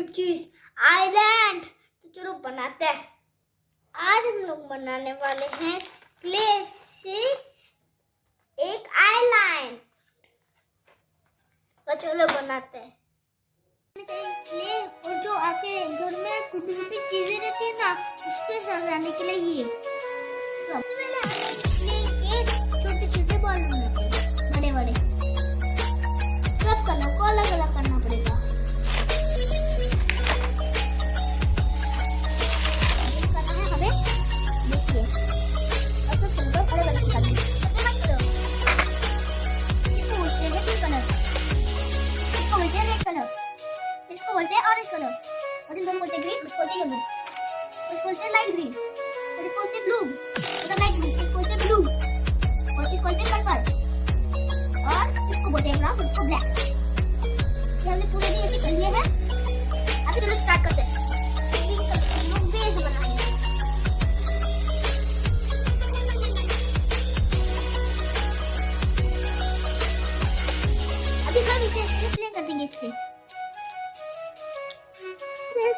चीज आइलैंड। तो चलो बनाते हैं। आज हम लोग बनाने वाले हैं क्ले से एक आइलैंड। तो चलो बनाते हैं। क्ले और जो आपके घर में कुछ भी चीजें रहती है ना, उससे सजाने के लिए ये सब। पहले हमें क्ले के छोटे छोटे बॉल बनाते, बड़े बड़े। सब कलर को अलग अलग करना पड़ेगा। करना है हमें, देखिए ऐसे तुमको अलग अलग करना है। मत करो, इसको बोलते हैं पिंक कलर, इसको बोलते हैं रेड कलर, इसको बोलते हैं ऑरेंज कलर, और इन दोनों बोलते हैं ग्रीन, उसको बोलते हैं येलो, इसको बोलते हैं लाइट ग्रीन, और इसको बोलते हैं ब्लू, मतलब लाइट ब्लू, इसको बोलते हैं ब्लू, और इसको बोलते हैं पर्पल, और इसको बोलते हैं ब्राउन, इसको ब्लैक। ये हमने पूरे दिन ऐसे कर लिए हैं। अभी चलो स्टार्ट करते हैं। हम लोग बेस बनाएंगे। अभी हम इसे एक्सप्लेन कर देंगे इससे।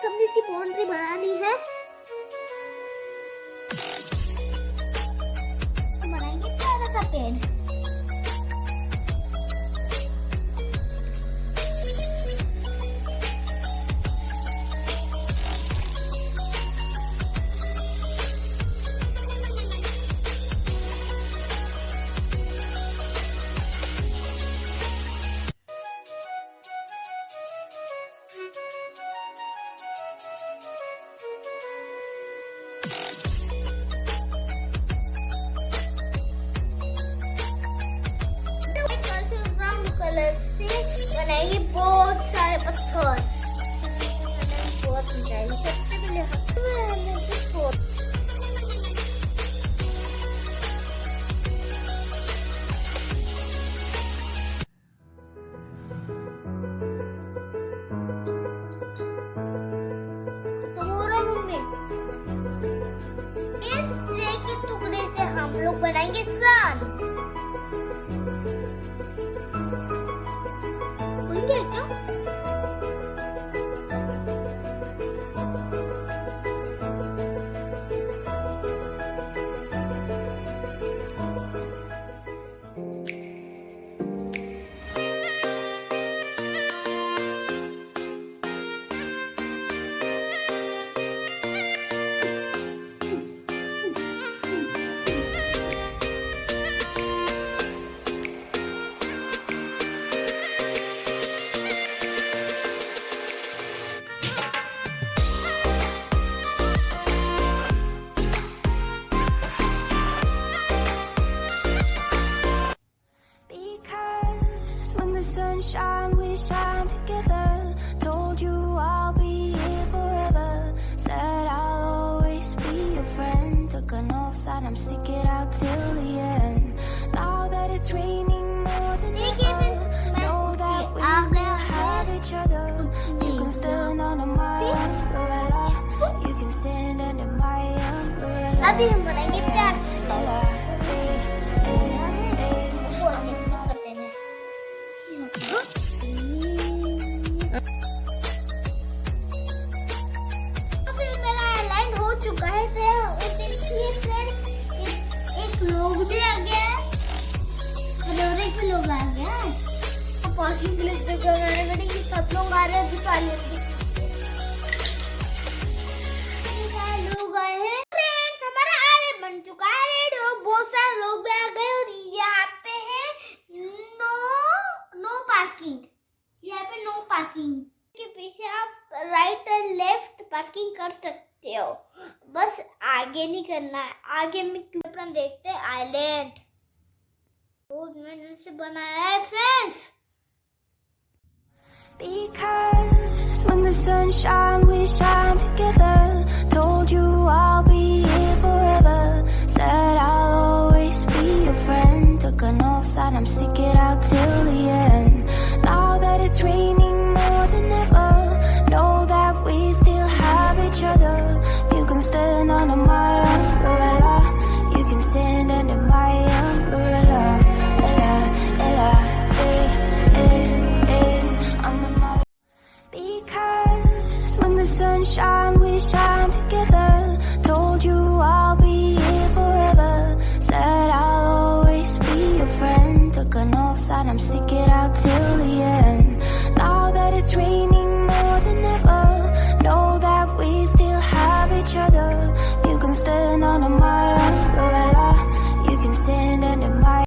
हमने इसकी बाउंड्री बना ली है। बनाएंगे प्यारा सा पेड़। कलर से बनाएंगे बहुत सारे पत्थर। बहुत ऊंचाई सबसे पहले इस ट्रे के टुकड़े से हम लोग बनाएंगे सन। Sunshine, we shine together. Told you I'll be here forever. Said I'll always be your friend. Took an oath that I'm stick it out till the end. Now that it's raining more than ever, know that we still have each other. You can stand under my umbrella. You can stand under my umbrella. अभी हम बनाएंगे प्यार से। चुका है तो देखिए friends, एक लोग भी आ गया है और एक लोग आ गया है। पार्किंग के लिए जगह बनाने पड़ेगी। सब लोग आ रहे हैं, लोग आए हैं। फ्रेंड्स हमारा आइलैंड बन चुका है रेडी। बहुत सारे लोग भी आ गए और यहाँ पे है नो पार्किंग। यहाँ पे नो पार्किंग के पीछे आप राइट एंड लेफ्ट पार्किंग कर सकते हो, बस आगे नहीं करना है। आगे में क्यों देखते हैं आइलैंड बहुत मेहनत से बनाया है friends. Because when the sun shine, we shine together. Told you I'll be here forever. Said I'll always be your friend. Took an oath that I'm stick it out till the end. Now that it's raining more than ever, know that we still have each other. You can stand under my umbrella. You can stand under my umbrella. Ella, Ella, under my. Because stick it out till the